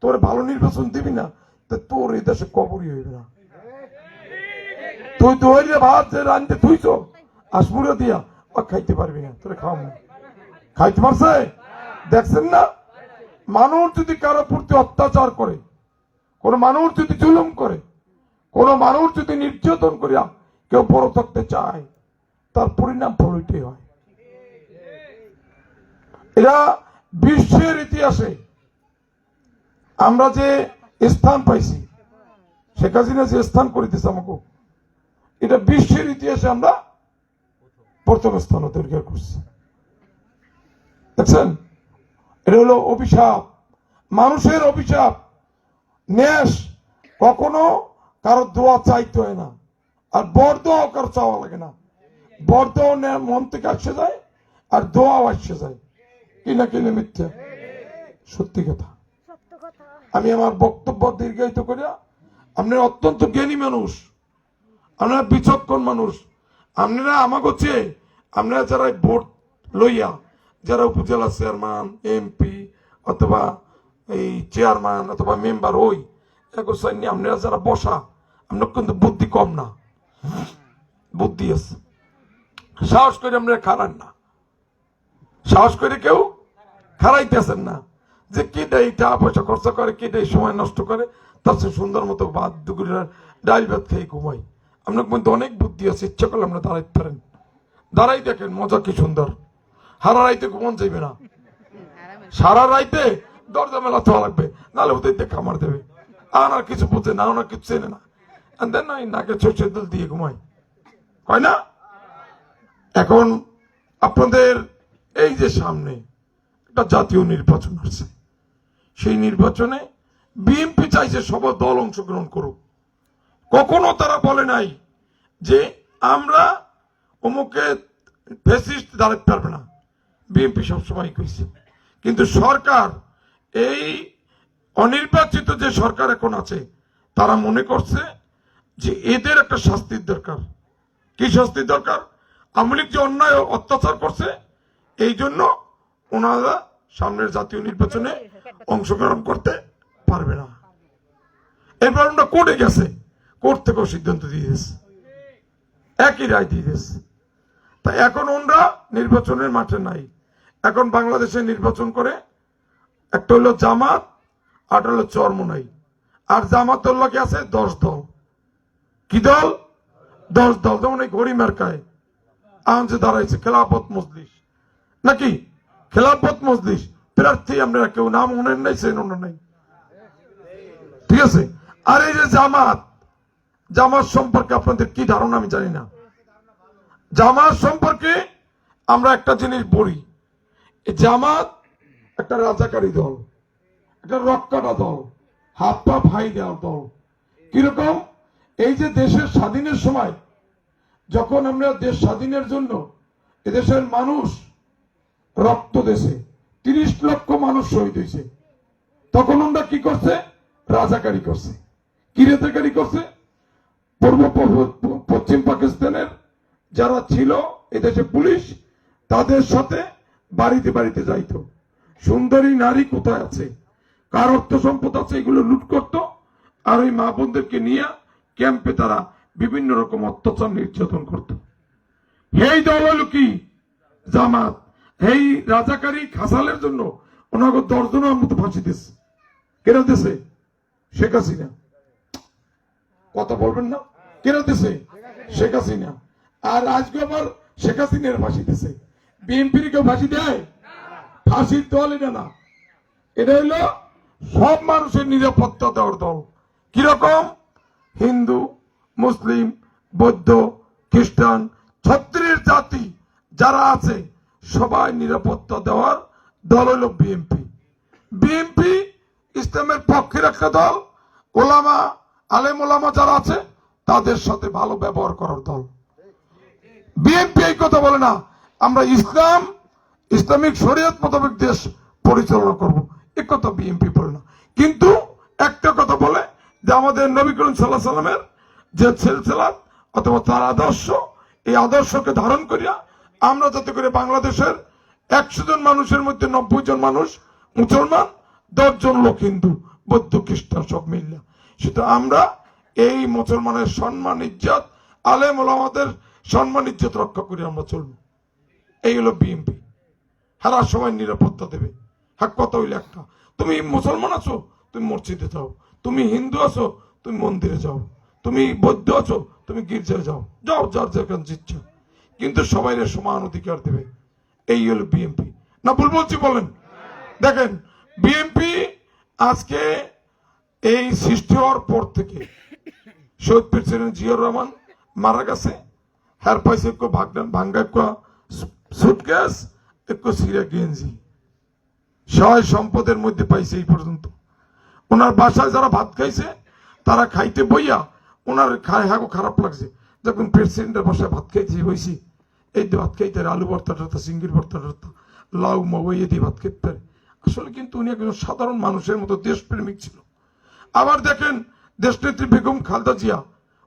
তোর ভালো নির্বাচন দিবি না, তোর এই দেশে কবরই হইবে না। তুই দোহরিয়া ভাত যে রাঁধতে থুইছ আসমুরে দিয়া, খাইতে পারবি না, তোরে খাওয়াবো না। খাইতে পারছে? দেখছেন না, মানুষ যদি কারো প্রতি অত্যাচার করে, কোন মানুষ যদি জুলুম করে, কোন মানুষ যদি নির্যাতন করিয়া কেউ বড় থাকতে চায়, তার পরিণাম ফলইটাই হয়। এরা বিশ্বের ইতিহাসে আমরা যে স্থান পাইছি, শেখ হাসিনা যে স্থান করিতেছে আমাকে, এটা বিশ্বের ইতিহাসে আমরা প্রথম স্থান অধিকার করছি। দেখছেন, এটা হলো অভিশাপ, মানুষের অভিশাপ। ন্যাস কখনো কারো দোয়া চাইতে হয় না, আর বর দোয়াও কারো চাওয়া লাগে না। বর দোয়া মন থেকে আসে যায়, আর দোয়াও আসে যায়। কিনা কিনে মিথ্যা? সত্যি কথা। আমি আমার বক্তব্য দীর্ঘায়িত করিয়া, আপনারা অত্যন্ত জ্ঞানী মানুষ, আপনারা বিচক্ষণ মানুষ, আপনারা আমাকে চেয়ে, আপনারা যারা ভোট লইয়া, যারা উপজেলা চেয়ারম্যান, এমপি অথবা এই চেয়ারম্যান অথবা মেম্বার, ওই আপনারা যারা বসা, আপনার কিন্তু বুদ্ধি কম না, বুদ্ধি আছে। সাহস করে আপনারা খারান না, সাহস করে কেউ খারাইতেছেন না, যে কেটাই টাকা পয়সা খরচা করে, কেটাই সময় নষ্ট করে, তার সাথে সুন্দর মতো ভাত দুপুরের ডাল ভাত খেয়ে ঘুমাই। আপনার মধ্যে অনেক বুদ্ধি আছে, ইচ্ছা করলে আপনারা দাঁড়াইতে পারেন। দাঁড়াই দেখেন মজা কি সুন্দর। সারা রাইতে ঘুমন যাইবে না, সারা রাইতে দরজা মেলা থাকা লাগবে, নাহলে ওদের দেখা মার দেবে। আর কিছু বুঝে না, ওনার কিছু চেনে না, নাকে সরষের তেল দিয়ে ঘুমাই, হয় না? এখন আপনাদের এই যে সামনে একটা জাতীয় নির্বাচন আসছে, সেই নির্বাচনে বিএনপি চাইছে সব দল অংশগ্রহণ করুক। কখনো তারা বলে নাই যে আমরা অমুকে ফ্যাসিস্ট দাঁড়াতে পারবে না, বিএনপি সবসময় কইছে। কিন্তু সরকার, এই অনির্বাচিত যে সরকার এখন আছে, তারা মনে করছে যে এদের একটা শাস্তির দরকার। কি শাস্তির দরকার? আওয়ামী লীগ যে অন্যায় অত্যাচার করছে, এই জন্য ওনারা সামনের জাতীয় নির্বাচনে অংশগ্রহণ করতে পারবে না। এরপর আমরা কোর্টে গেছে, কোর্ট থেকেও সিদ্ধান্ত দিয়ে দিয়েছে, একই রায় দিয়ে দিয়েছে। তাই এখন ওনারা নির্বাচনের মাঠে নাই। এখন বাংলাদেশে নির্বাচন করে একটা হলো জামাত, আর হলো চরমোনাই। আর জামাতের লোকে আছে 10 দল। কি দল? 10 দল, যেমন এই ঘড়ি মার্কায় আনছে দাঁড়াইছে খেলাফত মজলিস, নাকি খেলাফত মজলিস প্রার্থী আমরা কেউ নাম উনেন নাই, সেই উনেন নাই, ঠিক আছে। আর এই যে জামাত, জামাত সম্পর্কে আপনাদের কি ধারণা আমি জানি না। জামাত সম্পর্কে আমরা একটা জিনিস বলি, জামাত একটা রাজাকারী দল, একটা রক্কাটা দল, হাত পা ভাই দেওয়ার দল। কিরকম? এই যে দেশের স্বাধীনের সময়, যখন আমরা দেশ স্বাধীনের জন্য এদেশের মানুষ রক্ত দেশে 30 লক্ষ মানুষ শহীদ হয়েছে, তখন আমরা কি করছে? রাজাকারী করছে। কি রাজাকারী করছে? পশ্চিম পাকিস্তানের যারা ছিল এদেশে পুলিশ, তাদের সাথে বাড়িতে বাড়িতে যাইতো, সুন্দরী নারী কোথায় আছে, কার অর্থ সম্পদ আছে, এগুলো লুট করত। আর ওই মা বোনদেরকে নিয়ে ক্যাম্পে তারা বিভিন্ন রকম অত্যাচার নির্যাতন করত। এই দল হলো কি? জামাত। এই রাজাকারী খাসালের জন্য ওনাকে 10 জনের মতো ফাঁসি দিচ্ছে। কেন দিছে? শেখ হাসিনা। কথা বলবেন না? কেন দিছে? শেখ হাসিনা। আর আজকে আবার শেখ হাসিনার ফাঁসি দিছে। বিএনপির কেউ ফাঁসি দেয়? ফাঁসির দল এটা না, এটা হলো সব মানুষের নিরাপত্তা দেওয়ার দল। কিরকম? হিন্দু, মুসলিম, বৌদ্ধ, খ্রিস্টান, 36 জাতি যারা আছে সবাই নিরাপত্তা দেওয়ার দল হলো বিএনপি। বিএনপি ইসলামের পক্ষের একটা দল, ওলামা আলেম ওলামা যারা আছে তাদের সাথে ভালো ব্যবহার করার দল। বিএনপি এই কথা বলে না আমরা ইসলামিক শরীয়ত মোতাবেক দেশ পরিচালনা করব, এ কথা বিএনপি বলে না। কিন্তু একটা কথা বলে যে আমাদের নবী করিম সাল্লাল্লাহু আলাইহি সাল্লামের যে সিলসিলা অথবা তার আদর্শ, এই আদর্শকে ধারণ করিয়া আমরা যাতে করে বাংলাদেশের 100 জন মানুষের মধ্যে 90 জন মানুষ মুসলমান, 10 জন লোক হিন্দু, বৌদ্ধ, খ্রিস্টান সব মিললে, সেটা আমরা এই মুসলমানের সম্মান ইজ্জত, আলেম ওলামাদের সম্মান ইজ্জত রক্ষা করে আমরা চলবো। এই হলো বিএনপি। হারা সময় নিরাপত্তা দেবে। হ্যাঁ, কথা হইলে একটা, তুমি মুসলমান আছো তুমি মসজিদে যাও, তুমি হিন্দু আছো তুমি মন্দিরে যাও, তুমি বৌদ্ধ আছো তুমি গির্জায় যাও, যাও যার যেখানে ইচ্ছা, কিন্তু সবাই সমান অধিকার দেবে। এই হলো বিএনপি। না ভুল বলছি বলেন? দেখেন, বিএনপি আজকে এই সৃষ্টি হওয়ার পর থেকে শহীদ প্রেসিডেন্ট জিয়াউর রহমান মারা গেছে, হ্যার পাইছে ভাঙ্গা সুটকেস, একটু সিরা গেঞ্জি, সহায় সম্পদের মধ্যে পাইছে এই পর্যন্ত। ওনার বাসায় যারা ভাত খাইছে তারা খাইতে বইয়া ওনার খারাপ লাগছে, যখন প্রেসিডেন্টের বাসায় ভাত খাইতে বইছি, এই দিয়ে ভাত খাইতে আলু ভর্তা টর্তা, চিংড়ির ভর্তা টর্তা, লাউ মবই দিয়ে ভাত খেতে পারে। আসলে কিন্তু উনি একজন সাধারণ মানুষের মতো দেশপ্রেমিক ছিল। আবার দেখেন দেশনেত্রী বেগম খালেদা জিয়া,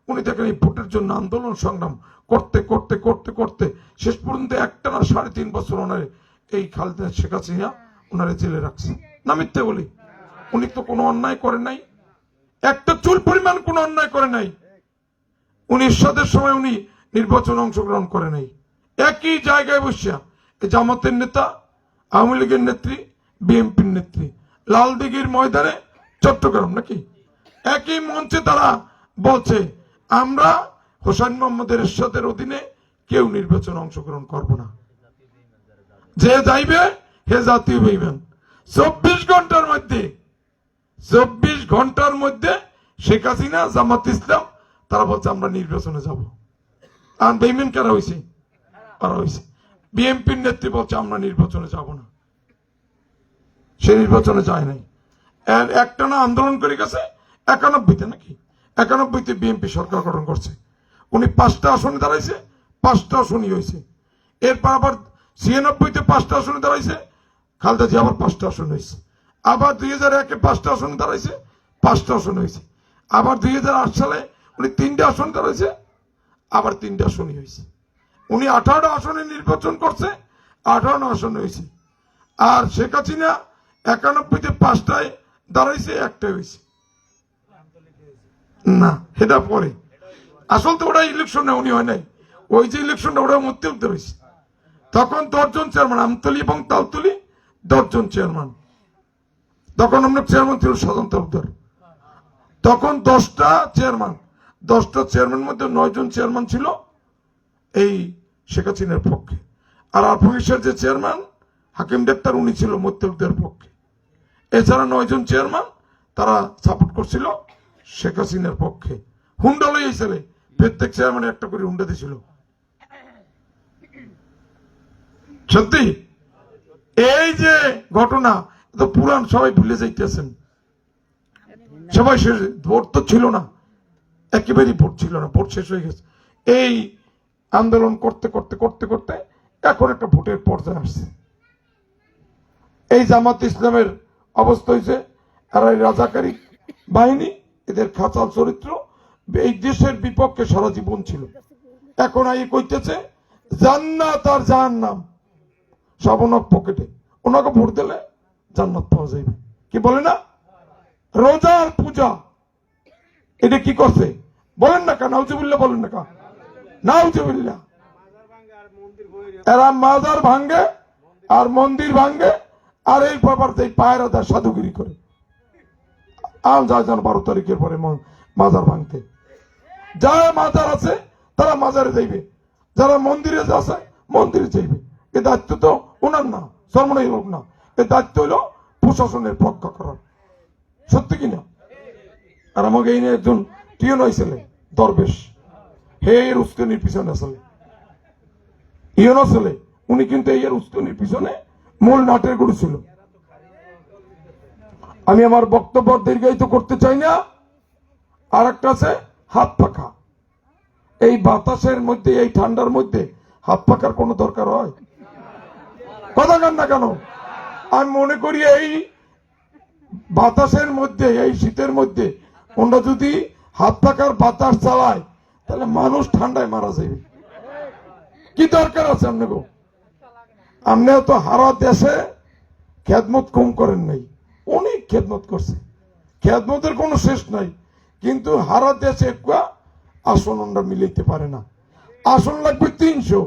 উনি দেখেন এই ভোটের জন্য আন্দোলন সংগ্রাম করতে করতে করতে করতে শেষ পর্যন্ত একটানা 3.5 বছর ওনারে এই খালেদা শেখ হাসিনা ওনারে জেলে রাখছে। না মিথ্যে বলি? উনি তো কোনো অন্যায় করে নাই, একটা চুল পরিমাণ কোনো অন্যায় করে নাই। 19 সময় উনি নির্বাচনে অংশগ্রহণ করে নাই। একই জায়গায় বসিয়া জামাতের নেতা, আওয়ামী লীগের নেত্রী, বিএনপির নেত্রী, লালদিঘির ময়দানে চট্টগ্রাম, নাকি একই মঞ্চে তারা বলছে আমরা হোসেন মোহাম্মদ এরশাদের অধীনে কেউ নির্বাচনে অংশগ্রহণ করব না, যে যাইবে হে জাতীয় বেঈমান। 24 ঘন্টার মধ্যে শেখ হাসিনা, জামাত ইসলাম তারা বলছে আমরা নির্বাচনে যাব। আর বেঈমান কারা হয়েছে? তারা হয়েছে। বিএনপির নেত্রী বলছে আমরা নির্বাচনে যাব না, সে নির্বাচনে যায় নাই। একটানা আন্দোলন করে গেছে 91-তে, নাকি 91-তে বিএনপি সরকার গঠন করছে। উনি 5টা আসনে দাঁড়াইছে, 5টা আসনই হয়েছে। এরপর আবার 96-তে 5টা আসনে দাঁড়াইছে, খালেদা জিয়া আবার 5টা আসন হয়েছে। আবার 2001-এ 5টা আসনে দাঁড়াইছে, 5টা আসন হয়েছে। আবার 2008 সালে উনি 3টা আসন দাঁড়াইছে, আবার 3টা আসনই হয়েছে। উনি 18টা আসনে নির্বাচন করছে, 18টা আসন হয়েছে। আর শেখ হাসিনা 91-তে 5টায় দাঁড়াইছে, 1টাই হয়েছে। না, সেটা পরে। আসল তো ওটা ইলেকশনে উনি হয় নাই, ওই যে ইলেকশনটা ওটা মধ্যে হয়েছে। তখন 10 জন চেয়ারম্যান, আমতলী এবং তালতলী 10 জন চেয়ারম্যান। তখন আমরা চেয়ারম্যান ছিল সাধারণ তালুকদার, তখন 10টা চেয়ারম্যান। 10টা চেয়ারম্যান মধ্যে 9 জন চেয়ারম্যান ছিল এই শেখ হাসিনার পক্ষে, আর আরফিসের যে চেয়ারম্যান হাকিম ডাক্তার উনি ছিল মোত্তাকিদের পক্ষে। এছাড়া 9 জন চেয়ারম্যান তারা সাপোর্ট করছিল শেখ হাসিনার পক্ষে। হুন্ডা লই ছেলে প্রত্যেক চেয়ারম্যান একটা করে হুন্ডা দিয়েছিল। সত্যি এই যে ঘটনা তো পুরান সবাই ভুলে যাইতেছেন, সবাই শেষ, ভোট তো ছিল না, একেবারেই ভোট ছিল না, ভোট শেষ হয়ে গেছে। এই আন্দোলন করতে করতে করতে করতে এখন একটা ভোটের পর্যায়ে আসছে। এই জামাত ইসলামের অবস্থা হয়েছে আর এই রাজাকারী বাহিনী, এদের খাঁচাল চরিত্র এই দেশের বিপক্ষে সারা জীবন ছিল। এখন এই কইতেছে জান্নাত আর জাহান্নাম সব ওনার পকেটে, ওনাকে ভোট দিলে জান্নাত পাওয়া যাবে। কি বলে না, রোজা আর পূজা এটা কি করছে বলেন না কা, নাউজুবিল্লাহ বলেন না কা, নাউজুবিল্লাহ। এরা মাজার ভাঙ্গে আর মন্দির ভাঙ্গে আর এই ব্যাপার পায়রা দেয়, সাধুগিরি করে। আর যায় যেন 12 তারিখের পরে মাজার ভাঙতে, যারা মাজার আছে তারা মাজারে যাইবে, যারা মন্দিরে আছে মন্দিরে যাইবে। এ দায়িত্ব তো ওনার না, সর্বনাই হোক না, এ দায়িত্ব হইল প্রশাসনের রক্ষা করার। সত্যি কিনা? আর আমাকে এই নিয়ে একজন টিয়ন হয়েছিল দরবেশ, হে এর উস্কানির পিছনে আসলে ইয়ন আসলে উনি কিন্তু এই এর উস্কানির পিছনে মূল নাটের গুরু ছিল। আমি আমার বক্তব্য দীর্ঘায়িত করতে চাই না। আর একটা আছে হাত পাখা। এই বাতাসের মধ্যে, এই ঠান্ডার মধ্যে হাত পাখার কোনো দরকার হয়? কথা কান না কেন? আমি মনে করি এই বাতাসের মধ্যে, এই শীতের মধ্যে ওরা যদি হাত পাখার বাতাস চালায় তাহলে মানুষ ঠান্ডায় মারা যাবে। কি দরকার আছে আপনাকে? আপনিও তো হারা দেশে খেদমত কম করেন নাই, অনেক খেদমত করছে, খেদমতের কোনো শেষ নাই। কিন্তু হারা দেশে আসন আমরা মিলাইতে পারে না। আসন লাগবে 300,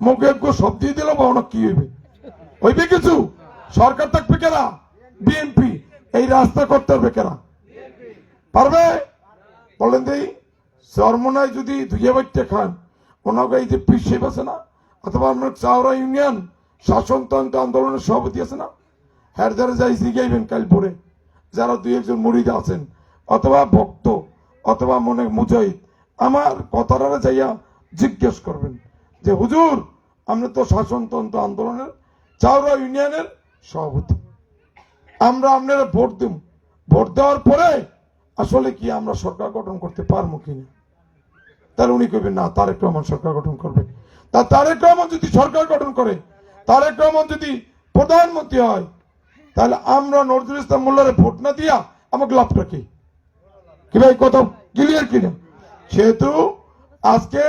মুখে একটু সব দিয়ে দিলে অনেক কি হইবে? হইবে কিছু? সরকার থাকবে কেনা? বিএনপি। এই রাস্তা করতে পারবে কেনা? পারবে? বলেন দিই, চরমনায় যদি ধুয়ে বাইতে খান, ওনাকে এই যে পীর সাহেব আছে না, অথবা আপনার চাওড়া ইউনিয়ন শাসনতন্ত্র আন্দোলনের সভাপতি আছে না, হ্যার যারা যাই জিগাইবেন কাল পরে, যারা 2-1 মুরিদ আছেন অথবা ভক্ত অথবা মনে মুজাহিদ, আমার কথাটা যাইয়া জিজ্ঞেস করবেন যে হুজুর আমরা তো শাসনতন্ত্র আন্দোলনের চাওড়া ইউনিয়নের সভাপতি, আমরা আপনারা ভোট দিব, ভোট দেওয়ার পরে আসলে কি আমরা সরকার গঠন করতে পারবো কিনা? তাহলে উনি কইবেন না, তারেক রহমান সরকার গঠন করবে। তা তারেক রহমান যদি সরকার গঠন করে, তারেক রহমান যদি প্রধানমন্ত্রী হয়, তাহলে আমরা নজরুল ইসলাম মোল্লারে ভোট না দিয়া আমাকে লাভটা কি? কি ভাই কথা ক্লিয়ার কিনা? সেহেতু আজকে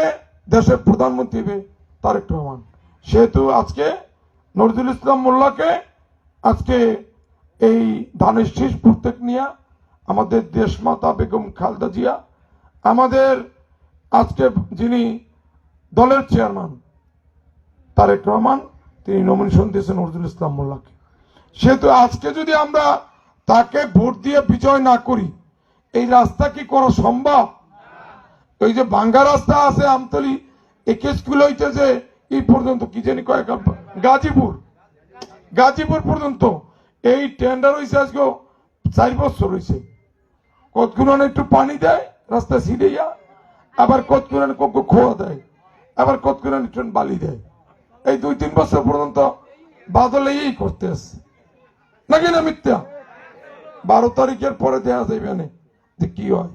দেশের প্রধানমন্ত্রী হবে তারেক রহমান, সেহেতু আজকে নজরুল ইসলাম মোল্লাকে আজকে এই ধানের শীষ প্রত্যেক নিয়ে আমাদের দেশমাতা বেগম খালেদা জিয়া, আমাদের আজকে যিনি দলের চেয়ারম্যান তারেক রহমান, তিনি নমিনেশন দিয়েছেন নজরুল ইসলাম মোল্লাকে। সেহেতু আজকে যদি আমরা তাকে ভোট দিয়ে বিজয় না করি, এই রাস্তা কি করা সম্ভব? ওই যে ভাঙ্গা রাস্তা আছে আমতলি একে স্কুল হইতে যে এই পর্যন্ত কি জানি কয়েক গাজীপুর পর্যন্ত এই টেন্ডার হয়েছে আজকে 4 বছর হয়েছে। কতগুলো একটু পানি দেয় রাস্তা ছিড়িয়া, আবার কতগুলো খোয়া দেয়, আবার কতগুলো একটু বালি দেয়। এই 2-3 বছর পর্যন্ত বাদলে এই করতে আসছে নাকি না মিথ্যা? 12 তারিখের পরে দেওয়া যাইবে না যে কি হয়।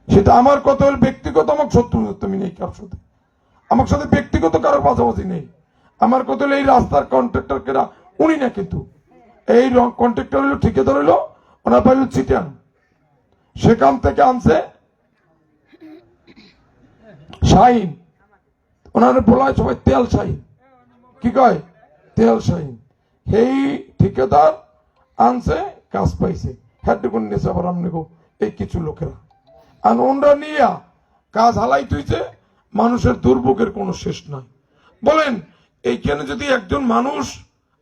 সেটা আমার কথা হল ব্যক্তিগত, আমার শত্রুতা নেই কারোর সাথে, আমার সাথে ব্যক্তিগত কারো বাজাবাজি নেই। আমার কথা হলো এই রাস্তার কন্ট্রাক্টর কেরা উনি না, কিন্তু এই কন্ট্রাক্টর হইলো ঠিকাদার হইলো ওনার পাইল চিটান, সেখান থেকে আনছে শাহিন, ওনার বলায় সবাই তেল শাহিন, কি কয় তেল শাহিন। এই ঠিকাদার আনছে, কাজ পাইছে, হ্যাটুকুন নিয়েছে আবার আমনে এই কিছু লোকেরা, আর ওনরা নিয়ে কাজ হালাই তুইছে। মানুষের দুর্ভোগের কোনো শেষ নাই। বলেন এইখানে যদি একজন মানুষ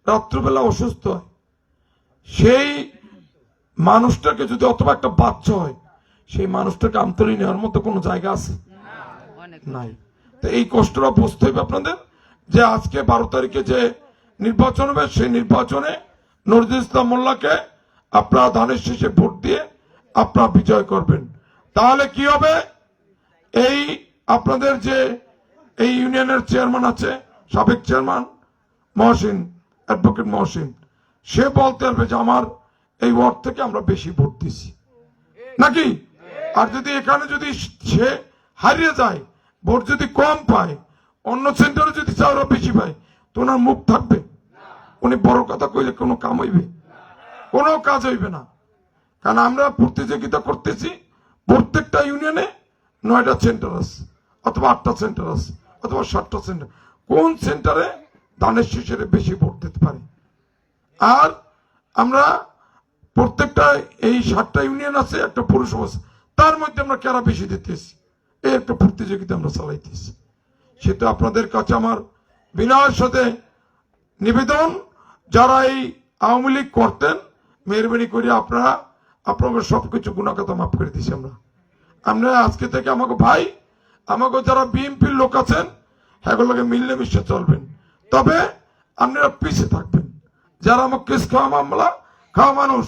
রাত্রবেলা অসুস্থ হয়, সেই মানুষটাকে যদি অথবা একটা বাচ্চা হয়, সেই মানুষটাকে আমতলি নেওয়ার মতো কোনো জায়গা আছে নাই। তো এই কষ্টটা বুঝতে হবে আপনাদের, যে আজকে 12 তারিখে যে নির্বাচন হবে সেই নির্বাচনে নজরুল ইসলাম মোল্লাকে আপনারা ধানের শীষে ভোট দিয়ে আপনারা বিজয় করবেন। তাহলে কি হবে, এই আপনাদের যে এই ইউনিয়নের চেয়ারম্যান আছে, সাবেক চেয়ারম্যান মহসিন, অ্যাডভোকেট মহসিন, সে বলতে পারবে যে আমার এই ওয়ার্ড থেকে আমরা বেশি ভোট দিছি নাকি। আর যদি এখানে যদি সে হারিয়ে যায়, ভোট যদি কম পায়, অন্য সেন্টারে যদি চাওয়া বেশি পায়, তো ওনার মুখ থাকবে? উনি বড় কথা কইলে কোনো কাম হইবে? কোনো কাজ হইবে না। কারণ আমরা প্রতিযোগিতা করতেছি, প্রত্যেকটা ইউনিয়নে 9টা সেন্টার আছে, অথবা 8টা সেন্টার আছে, অথবা 7টা সেন্টার। কোন সেন্টারে ধানের শীষের বেশি ভোট দিতে পারে? আর আমরা প্রত্যেকটা এই 7টা ইউনিয়ন আছে, একটা পৌরসভা আছে, তার মধ্যে আমরা কারা বেশি দিতেছি, এই একটা প্রতিযোগিতা আমরা চালাইতেছি। সেটা আপনাদের কাছে আমার বিনয়ের সাথে নিবেদন, যারা এই আওয়ামী লীগ করতেন, মেহরবানি করে আপনারা আপনাদের সবকিছু গুণাগত মাফ করে দিছি। আমরা আজকে থেকে আমাকে ভাই, আমাকে যারা বিএনপির লোক আছেন, সেগুলোকে মিললে মিশে চলবেন। তবে আপনারা পিছিয়ে থাকবেন। যারা আমার কেস খাওয়া মামলা খাওয়া মানুষ,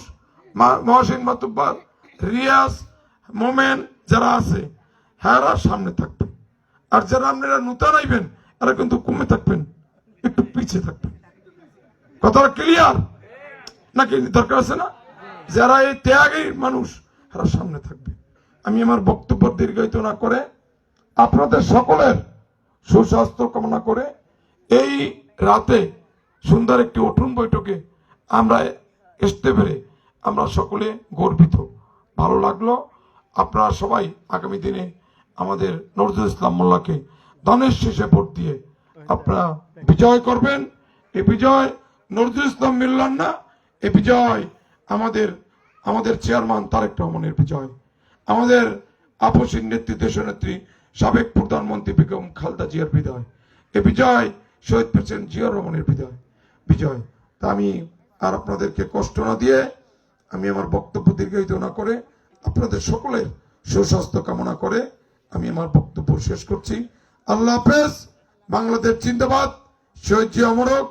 মহসিন মাতুব্বার, রিয়াজ, মোমেন যারা আছে, হ্যাঁ সামনে থাকবেন। আর যারা আপনারা নূতন আইবেন, এরা কিন্তু কমে থাকবেন, একটু পিছিয়ে থাকবেন। কথাটা ক্লিয়ার নাকি? দরকার আছে না? যারা এই ত্যাগী মানুষ, এরা সামনে থাকবে। আমি আমার বক্তব্য দীর্ঘায়িত না করে আপনাদের সকলের সুস্বাস্থ্য কামনা করে এই রাতে সুন্দর একটি অটুন বৈঠকে আমরা আসতে পেরে আমরা সকলে গর্বিত, ভালো লাগলো। আপনারা সবাই আগামী দিনে আমাদের নজরুল ইসলাম মোল্লাকে ধানের শীষে ভোট দিয়ে আপনারা বিজয় করবেন। এই বিজয় নজরুল ইসলাম মিল্লার না, এই বিজয় আমাদের চেয়ারম্যান তারেক রহমানের বিজয়, আমাদের আপসীর নেত্রী, দেশনেত্রী, সাবেক প্রধানমন্ত্রী বেগম খালেদা জিয়ার বিজয়, এই বিজয় শহীদ প্রেসিডেন্ট জিয়াউর রহমানের বিজয়। তা আমি আর আপনাদেরকে কষ্ট না দিয়ে আমি আমার বক্তব্য দীর্ঘায়িত না করে আপনাদের সকলের সুস্বাস্থ্য কামনা করে আমি আমার বক্তব্য শেষ করছি। আল্লাহ হাফেজ। বাংলাদেশ জিন্দাবাদ। শহীদ জিয়া অমর হোক,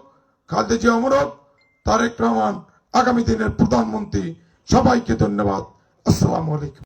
খালেদা জিয়া অমর হোক, তারেক রহমান আগামী দিনের প্রধানমন্ত্রী। সবাইকে ধন্যবাদ। আসসালামু আলাইকুম।